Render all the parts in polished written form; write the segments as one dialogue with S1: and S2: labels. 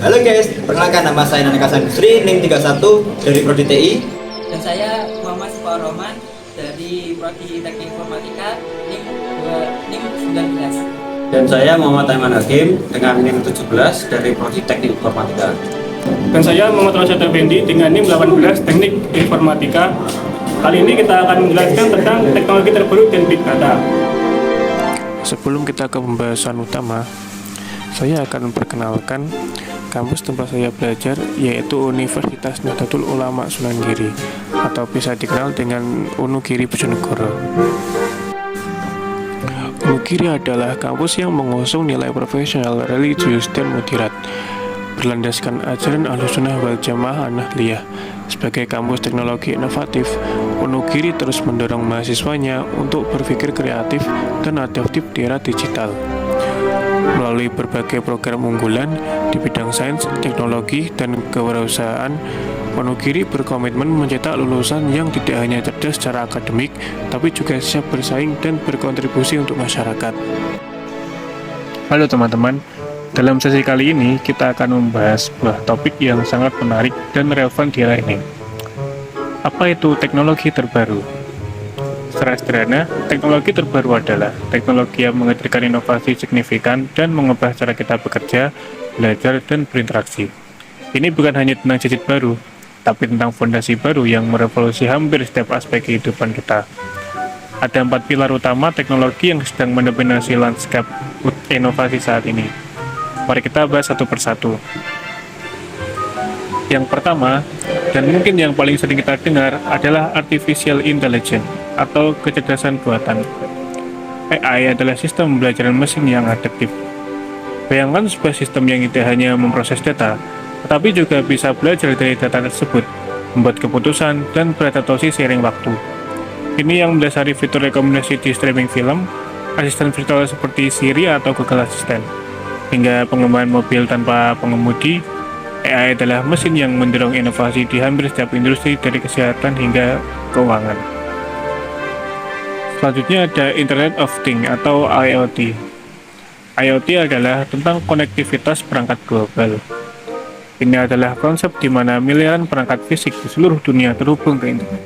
S1: Halo guys, perkenalkan nama saya Nana Kasan Sri, NIM 31 dari Prodi TI.
S2: Dan saya Muhammad Sifar Rohman dari Prodi Teknik Informatika NIM 19.
S3: Dan saya Muhammad Aiman Hakim dengan NIM 17 dari Prodi Teknik Informatika.
S4: Dan saya Muhammad Rashad Effendi dengan NIM 18 Teknik Informatika. Kali ini kita akan menjelaskan tentang teknologi terbaru dan Big Data.
S5: Sebelum kita ke pembahasan utama, saya akan memperkenalkan kampus tempat saya belajar, yaitu Universitas Nahdlatul Ulama Sunan Giri, atau bisa dikenal dengan Unugiri Bojonegoro. Unugiri adalah kampus yang mengusung nilai profesional, religius, dan moderat, berlandaskan ajaran Ahlussunnah wal Jamaah An-Nahdliyah. Sebagai kampus teknologi inovatif, Unugiri terus mendorong mahasiswanya untuk berpikir kreatif dan adaptif di era digital. Melalui berbagai program unggulan di bidang sains, teknologi, dan kewirausahaan, Unugiri berkomitmen mencetak lulusan yang tidak hanya cerdas secara akademik, tapi juga siap bersaing dan berkontribusi untuk masyarakat. Halo teman-teman, dalam sesi kali ini kita akan membahas sebuah topik yang sangat menarik dan relevan di era ini. Apa itu teknologi terbaru? Secara sederhana, teknologi terbaru adalah teknologi yang menghadirkan inovasi signifikan dan mengubah cara kita bekerja, belajar, dan berinteraksi. Ini bukan hanya tentang gadget baru, tapi tentang fondasi baru yang merevolusi hampir setiap aspek kehidupan kita. Ada 4 pilar utama teknologi yang sedang mendominasi lanskap inovasi saat ini. Mari kita bahas satu persatu. Yang pertama, dan mungkin yang paling sering kita dengar, adalah Artificial Intelligence atau kecerdasan buatan. AI adalah sistem pembelajaran mesin yang adaptif. Bayangkan sebuah sistem yang tidak hanya memproses data, tetapi juga bisa belajar dari data tersebut, membuat keputusan, dan beradaptasi seiring waktu. Ini yang mendasari fitur rekomendasi di streaming film, asisten virtual seperti Siri atau Google Assistant, hingga pengembangan mobil tanpa pengemudi. AI adalah mesin yang mendorong inovasi di hampir setiap industri, dari kesehatan hingga keuangan. Selanjutnya ada Internet of Things atau IoT. IoT adalah tentang konektivitas perangkat global. Ini adalah konsep di mana miliaran perangkat fisik di seluruh dunia terhubung ke internet.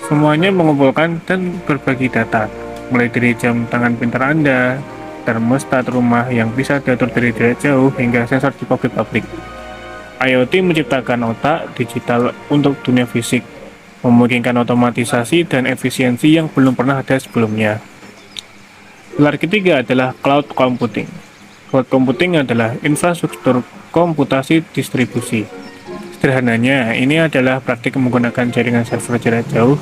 S5: Semuanya mengumpulkan dan berbagi data, mulai dari jam tangan pintar Anda, termostat rumah yang bisa diatur dari jarak jauh, hingga sensor di pabrik-pabrik. IoT menciptakan otak digital untuk dunia fisik, memungkinkan otomatisasi dan efisiensi yang belum pernah ada sebelumnya. Pilar ketiga adalah Cloud Computing. Cloud Computing adalah infrastruktur komputasi distribusi. Sederhananya, ini adalah praktik menggunakan jaringan server jarak jauh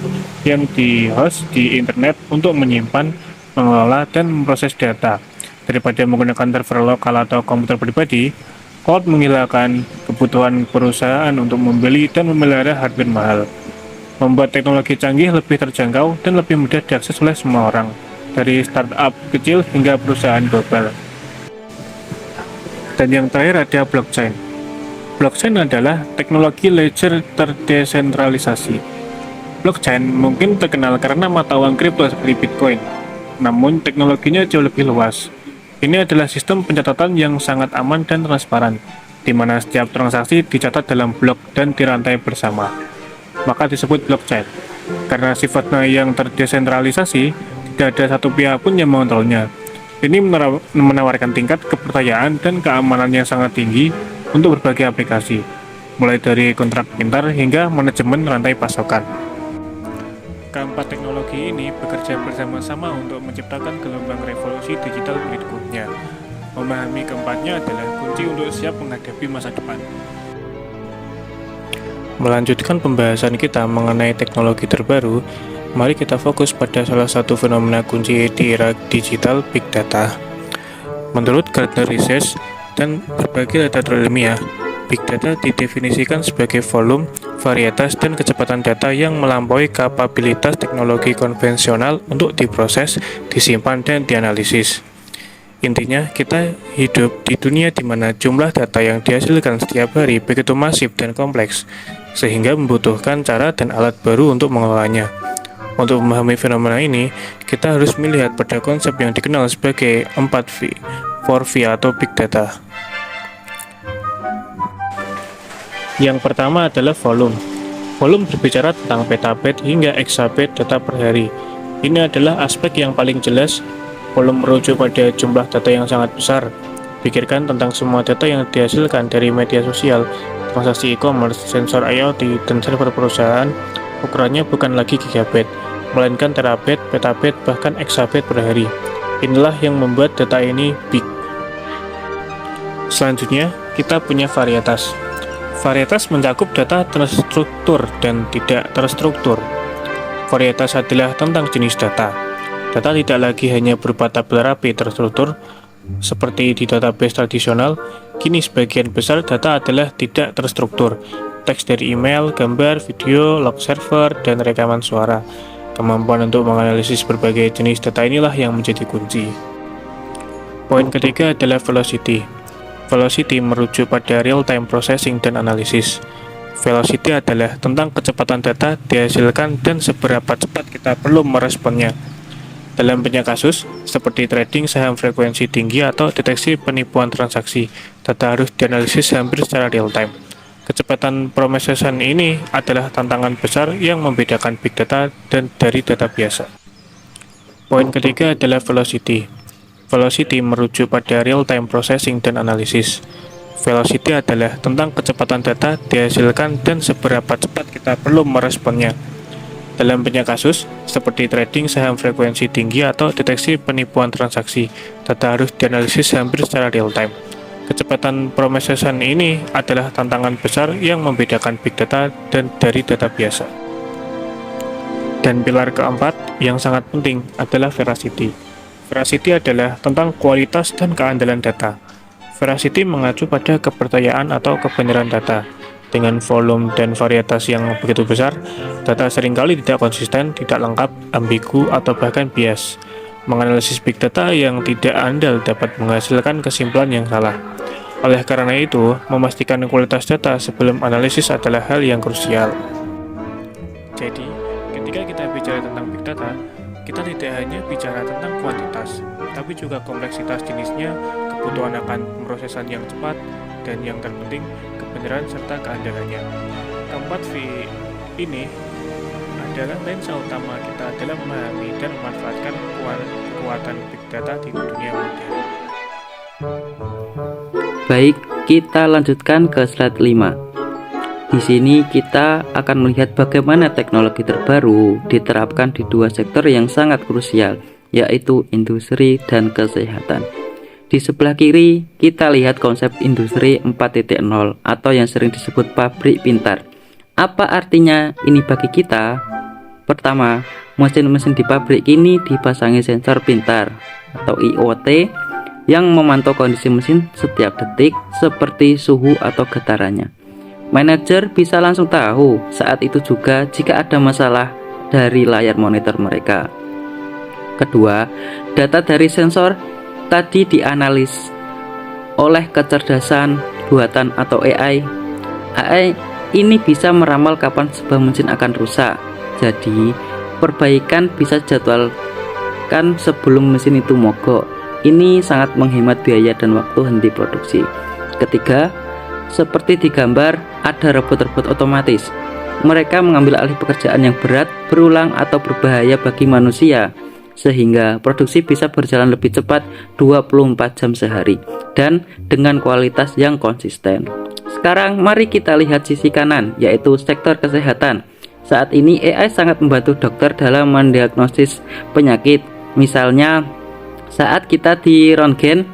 S5: yang di-host di internet untuk menyimpan, mengelola, dan memproses data. Daripada menggunakan server lokal atau komputer pribadi, cloud menghilangkan kebutuhan perusahaan untuk membeli dan memelihara hardware mahal, membuat teknologi canggih lebih terjangkau dan lebih mudah diakses oleh semua orang, dari startup kecil hingga perusahaan global. Dan yang terakhir ada blockchain. Blockchain adalah teknologi ledger terdesentralisasi. Blockchain mungkin terkenal karena mata uang kripto seperti Bitcoin, namun teknologinya jauh lebih luas. Ini adalah sistem pencatatan yang sangat aman dan transparan, di mana setiap transaksi dicatat dalam blok dan dirantai bersama. Maka disebut blockchain. Karena sifatnya yang terdesentralisasi, tidak ada satu pihak pun yang mengontrolnya. Ini menawarkan tingkat kepercayaan dan keamanan yang sangat tinggi untuk berbagai aplikasi, mulai dari kontrak pintar hingga manajemen rantai pasokan. Keempat teknologi ini bekerja bersama-sama untuk menciptakan gelombang revolusi digital berikutnya. Memahami keempatnya adalah kunci untuk siap menghadapi masa depan. Melanjutkan pembahasan kita mengenai teknologi terbaru, mari kita fokus pada salah satu fenomena kunci di era digital, Big Data. Menurut Gartner Research dan berbagai literatur ilmiah, Big Data didefinisikan sebagai volume, varietas, dan kecepatan data yang melampaui kapabilitas teknologi konvensional untuk diproses, disimpan, dan dianalisis. Intinya, kita hidup di dunia di mana jumlah data yang dihasilkan setiap hari begitu masif dan kompleks, sehingga membutuhkan cara dan alat baru untuk mengelolanya. Untuk memahami fenomena ini, kita harus melihat pada konsep yang dikenal sebagai 4V, 4V atau Big Data. Yang pertama adalah volume. Volume berbicara tentang petabit hingga exabit data per hari. Ini adalah aspek yang paling jelas. Volume merujuk pada jumlah data yang sangat besar. Pikirkan tentang semua data yang dihasilkan dari media sosial, transaksi e-commerce, sensor IoT, dan server perusahaan. Ukurannya bukan lagi gigabit, melainkan terabit, petabit, bahkan exabit per hari. Inilah yang membuat data ini big. Selanjutnya, kita punya varietas. Varietas mencakup data terstruktur dan tidak terstruktur. Varietas adalah tentang jenis data. Data tidak lagi hanya berupa tabel rapi terstruktur, seperti di database tradisional. Kini sebagian besar data adalah tidak terstruktur. Teks dari email, gambar, video, log server, dan rekaman suara. Kemampuan untuk menganalisis berbagai jenis data inilah yang menjadi kunci. Poin ketiga adalah velocity. Velocity merujuk pada real-time processing dan analisis. Velocity adalah tentang kecepatan data dihasilkan dan seberapa cepat kita perlu meresponnya. Dalam banyak kasus, seperti trading saham frekuensi tinggi atau deteksi penipuan transaksi, data harus dianalisis hampir secara real-time. Kecepatan promessesan ini adalah tantangan besar yang membedakan big data dan dari data biasa. Poin ketiga adalah velocity. Velocity merujuk pada real-time processing dan analisis. Velocity adalah tentang kecepatan data dihasilkan dan seberapa cepat kita perlu meresponnya. Dalam banyak kasus, seperti trading saham frekuensi tinggi atau deteksi penipuan transaksi, data harus dianalisis hampir secara real-time. Kecepatan promessesan ini adalah tantangan besar yang membedakan big data dan dari data biasa. Dan pilar keempat yang sangat penting adalah veracity. Veracity adalah tentang kualitas dan keandalan data. Veracity mengacu pada kepercayaan atau kebenaran data. Dengan volume dan varietas yang begitu besar, data seringkali tidak konsisten, tidak lengkap, ambigu, atau bahkan bias. Menganalisis big data yang tidak andal dapat menghasilkan kesimpulan yang salah. Oleh karena itu, memastikan kualitas data sebelum analisis adalah hal yang krusial. Jadi, ketika kita bicara tentang big data, kita tidak hanya bicara tentang kuantitas, tapi juga kompleksitas jenisnya, kebutuhan akan pemrosesan yang cepat, dan yang terpenting, kebenaran serta keandalannya. Keempat V ini adalah lensa utama kita dalam memahami dan memanfaatkan kekuatan big data di dunia modern.
S2: Baik, kita lanjutkan ke slide 5. Di sini kita akan melihat bagaimana teknologi terbaru diterapkan di dua sektor yang sangat krusial, yaitu industri dan kesehatan. Di sebelah kiri, kita lihat konsep industri 4.0 atau yang sering disebut pabrik pintar. Apa artinya ini bagi kita? Pertama, mesin-mesin di pabrik ini dipasangi sensor pintar atau IoT yang memantau kondisi mesin setiap detik seperti suhu atau getarannya. Manajer bisa langsung tahu saat itu juga jika ada masalah dari layar monitor mereka. Kedua, data dari sensor tadi dianalis oleh kecerdasan buatan atau AI. AI ini bisa meramal kapan sebuah mesin akan rusak. Jadi, perbaikan bisa jadwalkan sebelum mesin itu mogok. Ini sangat menghemat biaya dan waktu henti produksi. Ketiga, seperti di gambar, ada robot-robot otomatis. Mereka mengambil alih pekerjaan yang berat, berulang atau berbahaya bagi manusia, sehingga produksi bisa berjalan lebih cepat 24 jam sehari dan dengan kualitas yang konsisten. Sekarang mari kita lihat sisi kanan, yaitu sektor kesehatan. Saat ini AI sangat membantu dokter dalam mendiagnosis penyakit. Misalnya saat kita di röntgen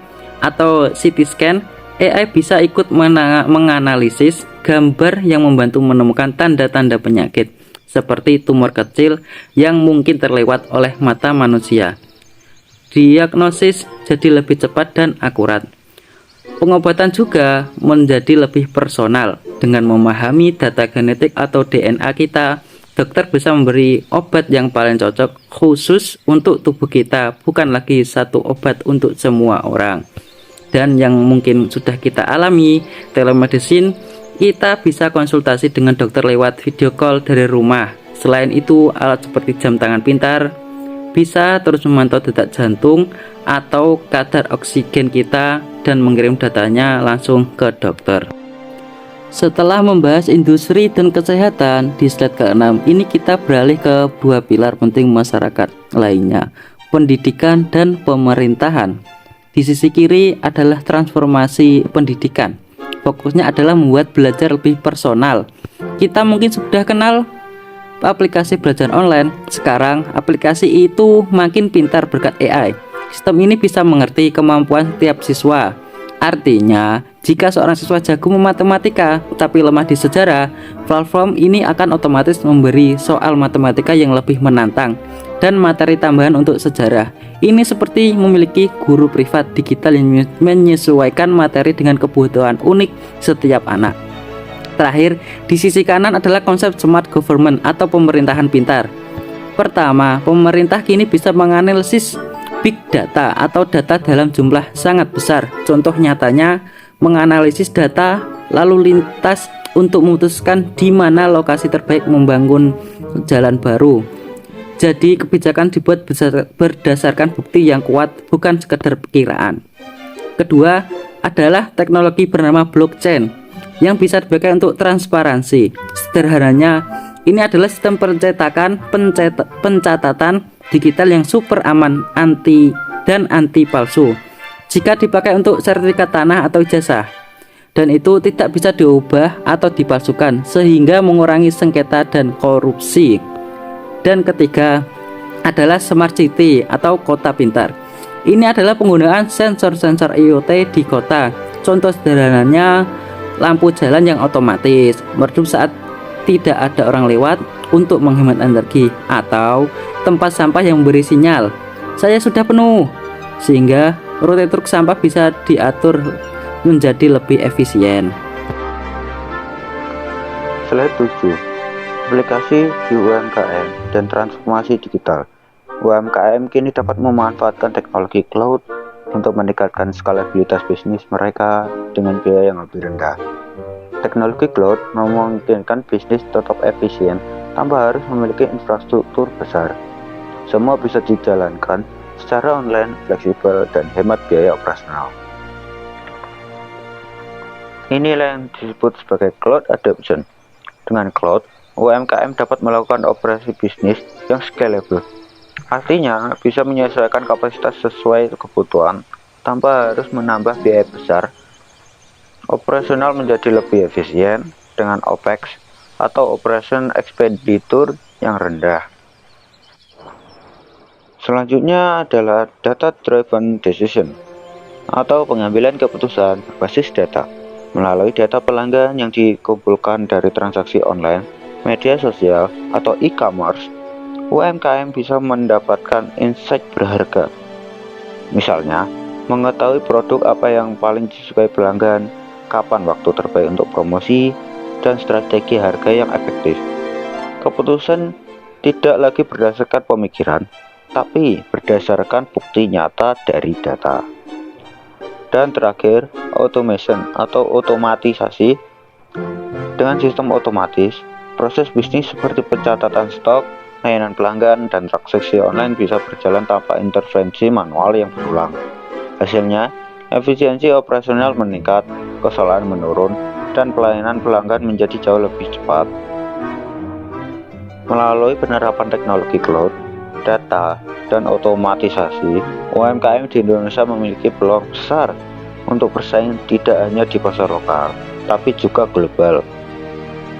S2: atau CT scan, AI bisa ikut menganalisis gambar yang membantu menemukan tanda-tanda penyakit seperti tumor kecil yang mungkin terlewat oleh mata manusia. Diagnosis jadi lebih cepat dan akurat. Pengobatan juga menjadi lebih personal. Dengan memahami data genetik atau DNA kita, dokter bisa memberi obat yang paling cocok khusus untuk tubuh kita, bukan lagi satu obat untuk semua orang. Dan yang mungkin sudah kita alami, telemedicine, kita bisa konsultasi dengan dokter lewat video call dari rumah. Selain itu, alat seperti jam tangan pintar bisa terus memantau detak jantung atau kadar oksigen kita dan mengirim datanya langsung ke dokter. Setelah membahas industri dan kesehatan di slide ke-6, ini kita beralih ke dua pilar penting masyarakat lainnya, pendidikan dan pemerintahan. Di sisi kiri adalah transformasi pendidikan. Fokusnya adalah membuat belajar lebih personal. Kita mungkin sudah kenal aplikasi belajar online. Sekarang aplikasi itu makin pintar berkat AI. Sistem ini bisa mengerti kemampuan setiap siswa. Artinya, jika seorang siswa jago matematika tapi lemah di sejarah, platform ini akan otomatis memberi soal matematika yang lebih menantang dan materi tambahan untuk sejarah. Ini seperti memiliki guru privat digital yang menyesuaikan materi dengan kebutuhan unik setiap anak. Terakhir, di sisi kanan adalah konsep smart government atau pemerintahan pintar. Pertama, pemerintah kini bisa menganalisis big data atau data dalam jumlah sangat besar. Contoh nyatanya, menganalisis data lalu lintas untuk memutuskan di mana lokasi terbaik membangun jalan baru. Jadi kebijakan dibuat berdasarkan bukti yang kuat, bukan sekedar perkiraan. Kedua adalah teknologi bernama blockchain yang bisa dipakai untuk transparansi. Sederhananya, ini adalah sistem pencatatan digital yang super aman, anti palsu jika dipakai untuk sertifikat tanah atau ijazah, dan itu tidak bisa diubah atau dipalsukan sehingga mengurangi sengketa dan korupsi. Dan ketiga adalah smart city atau kota pintar. Ini adalah penggunaan sensor-sensor IoT di kota. Contoh sederhananya, lampu jalan yang otomatis meredup saat tidak ada orang lewat untuk menghemat energi, atau tempat sampah yang memberi sinyal saya sudah penuh, sehingga rute truk sampah bisa diatur menjadi lebih efisien.
S6: Slide 7. Aplikasi di UMKM dan transformasi digital. UMKM kini dapat memanfaatkan teknologi cloud untuk meningkatkan skalabilitas bisnis mereka dengan biaya yang lebih rendah. Teknologi cloud memungkinkan bisnis tetap efisien tanpa harus memiliki infrastruktur besar. Semua bisa dijalankan secara online, fleksibel, dan hemat biaya operasional. Inilah yang disebut sebagai cloud adoption. Dengan cloud, UMKM dapat melakukan operasi bisnis yang scalable. Artinya, bisa menyesuaikan kapasitas sesuai kebutuhan tanpa harus menambah biaya besar. Operasional menjadi lebih efisien dengan OPEX atau operation expenditure yang rendah. Selanjutnya adalah data driven decision atau pengambilan keputusan berbasis data. Melalui data pelanggan yang dikumpulkan dari transaksi online, media sosial, atau e-commerce, UMKM bisa mendapatkan insight berharga. Misalnya, mengetahui produk apa yang paling disukai pelanggan, kapan waktu terbaik untuk promosi, dan strategi harga yang efektif. Keputusan tidak lagi berdasarkan pemikiran, tapi berdasarkan bukti nyata dari data. Dan terakhir, automation atau otomatisasi. Dengan sistem otomatis, proses bisnis seperti pencatatan stok, layanan pelanggan, dan transaksi online bisa berjalan tanpa intervensi manual yang berulang. Hasilnya, efisiensi operasional meningkat, kesalahan menurun, dan pelayanan pelanggan menjadi jauh lebih cepat. Melalui penerapan teknologi cloud, data, dan otomatisasi, UMKM di Indonesia memiliki peluang besar untuk bersaing tidak hanya di pasar lokal, tapi juga global.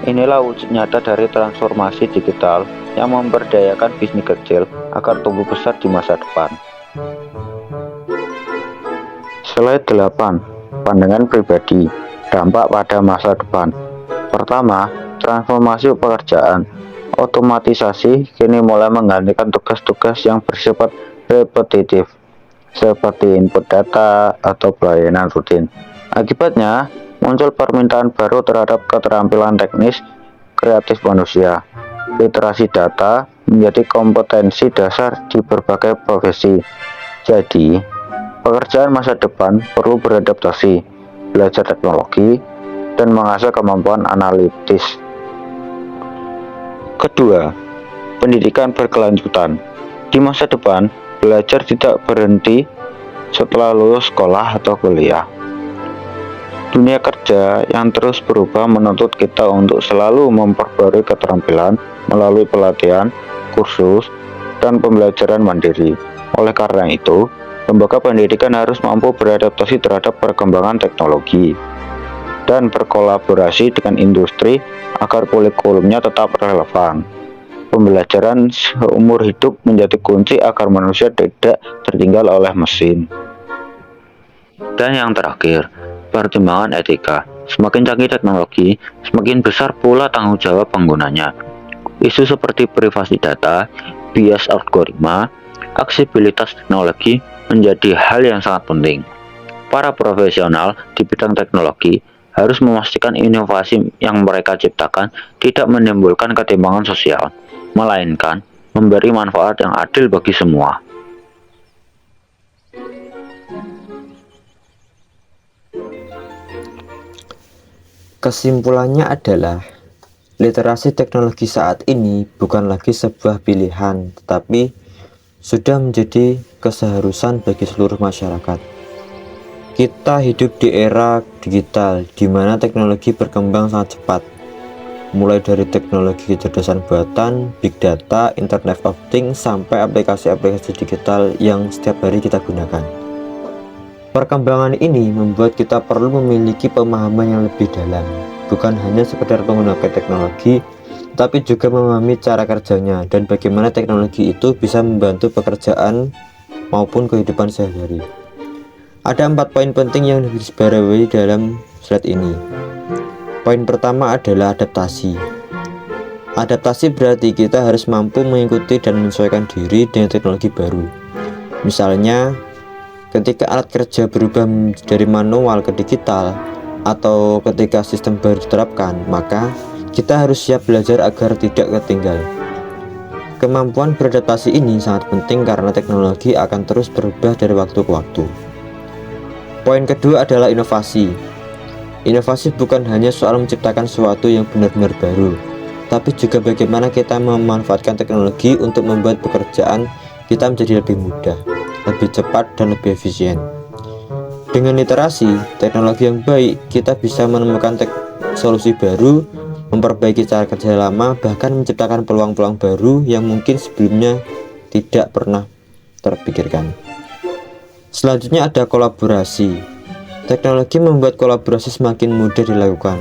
S6: Inilah wujud nyata dari transformasi digital yang memberdayakan bisnis kecil agar tumbuh besar di masa depan. Slide 8. Pandangan pribadi, dampak pada masa depan. Pertama, transformasi pekerjaan. Otomatisasi kini mulai menggantikan tugas-tugas yang bersifat repetitif, seperti input data atau pelayanan rutin. Akibatnya, muncul permintaan baru terhadap keterampilan teknis kreatif manusia. Literasi data menjadi kompetensi dasar di berbagai profesi. Jadi, pekerjaan masa depan perlu beradaptasi, belajar teknologi, dan mengasah kemampuan analitis. Kedua, pendidikan berkelanjutan. Di masa depan, belajar tidak berhenti setelah lulus sekolah atau kuliah. Dunia kerja yang terus berubah menuntut kita untuk selalu memperbarui keterampilan melalui pelatihan, kursus, dan pembelajaran mandiri. Oleh karena itu, lembaga pendidikan harus mampu beradaptasi terhadap perkembangan teknologi dan berkolaborasi dengan industri agar kurikulumnya tetap relevan. Pembelajaran seumur hidup menjadi kunci agar manusia tidak tertinggal oleh mesin. Dan yang terakhir, pertimbangan etika. Semakin canggih teknologi, semakin besar pula tanggung jawab penggunanya. Isu seperti privasi data, bias algoritma, aksesibilitas teknologi menjadi hal yang sangat penting. Para profesional di bidang teknologi harus memastikan inovasi yang mereka ciptakan tidak menimbulkan ketimpangan sosial, melainkan memberi manfaat yang adil bagi semua.
S7: Kesimpulannya adalah, literasi teknologi saat ini bukan lagi sebuah pilihan, tetapi sudah menjadi keseharusan bagi seluruh masyarakat. Kita hidup di era digital, di mana teknologi berkembang sangat cepat. Mulai dari teknologi kecerdasan buatan, big data, internet of things, sampai aplikasi-aplikasi digital yang setiap hari kita gunakan. Perkembangan ini membuat kita perlu memiliki pemahaman yang lebih dalam, bukan hanya sekedar menggunakan teknologi, tapi juga memahami cara kerjanya dan bagaimana teknologi itu bisa membantu pekerjaan maupun kehidupan sehari-hari. Ada 4 poin penting yang digarisbawahi dalam slide ini. Poin pertama adalah adaptasi. Adaptasi berarti kita harus mampu mengikuti dan menyesuaikan diri dengan teknologi baru. Misalnya, ketika alat kerja berubah dari manual ke digital, atau ketika sistem baru diterapkan, maka kita harus siap belajar agar tidak ketinggal. Kemampuan beradaptasi ini sangat penting karena teknologi akan terus berubah dari waktu ke waktu. Poin kedua adalah inovasi. Inovasi bukan hanya soal menciptakan sesuatu yang benar-benar baru, tapi juga bagaimana kita memanfaatkan teknologi untuk membuat pekerjaan kita menjadi lebih mudah, lebih cepat, dan lebih efisien. Dengan literasi teknologi yang baik, kita bisa menemukan solusi baru, memperbaiki cara kerja lama, bahkan menciptakan peluang-peluang baru yang mungkin sebelumnya tidak pernah terpikirkan. Selanjutnya ada kolaborasi. Teknologi membuat kolaborasi semakin mudah dilakukan.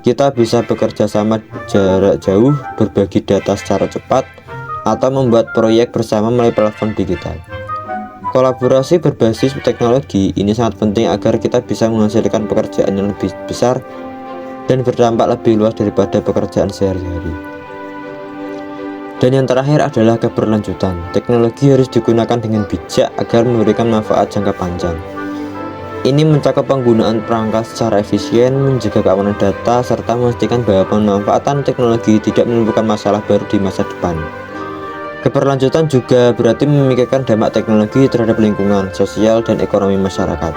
S7: Kita bisa bekerja sama jarak jauh, berbagi data secara cepat, atau membuat proyek bersama melalui platform digital. Kolaborasi berbasis teknologi ini sangat penting agar kita bisa menghasilkan pekerjaan yang lebih besar dan berdampak lebih luas daripada pekerjaan sehari-hari. Dan yang terakhir adalah keberlanjutan. Teknologi harus digunakan dengan bijak agar memberikan manfaat jangka panjang. Ini mencakup penggunaan perangkat secara efisien, menjaga keamanan data, serta memastikan bahwa pemanfaatan teknologi tidak menimbulkan masalah baru di masa depan. Keberlanjutan juga berarti memikirkan dampak teknologi terhadap lingkungan, sosial, dan ekonomi masyarakat.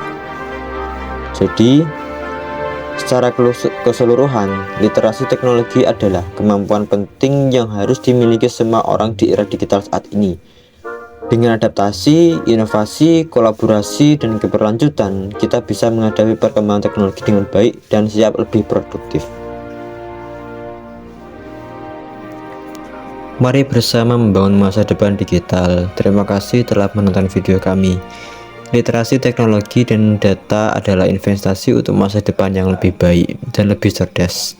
S7: Jadi, secara keseluruhan, literasi teknologi adalah kemampuan penting yang harus dimiliki semua orang di era digital saat ini. Dengan adaptasi, inovasi, kolaborasi, dan keberlanjutan, kita bisa menghadapi perkembangan teknologi dengan baik dan siap lebih produktif. Mari bersama membangun masa depan digital. Terima kasih telah menonton video kami. Literasi teknologi dan data adalah investasi untuk masa depan yang lebih baik dan lebih cerdas.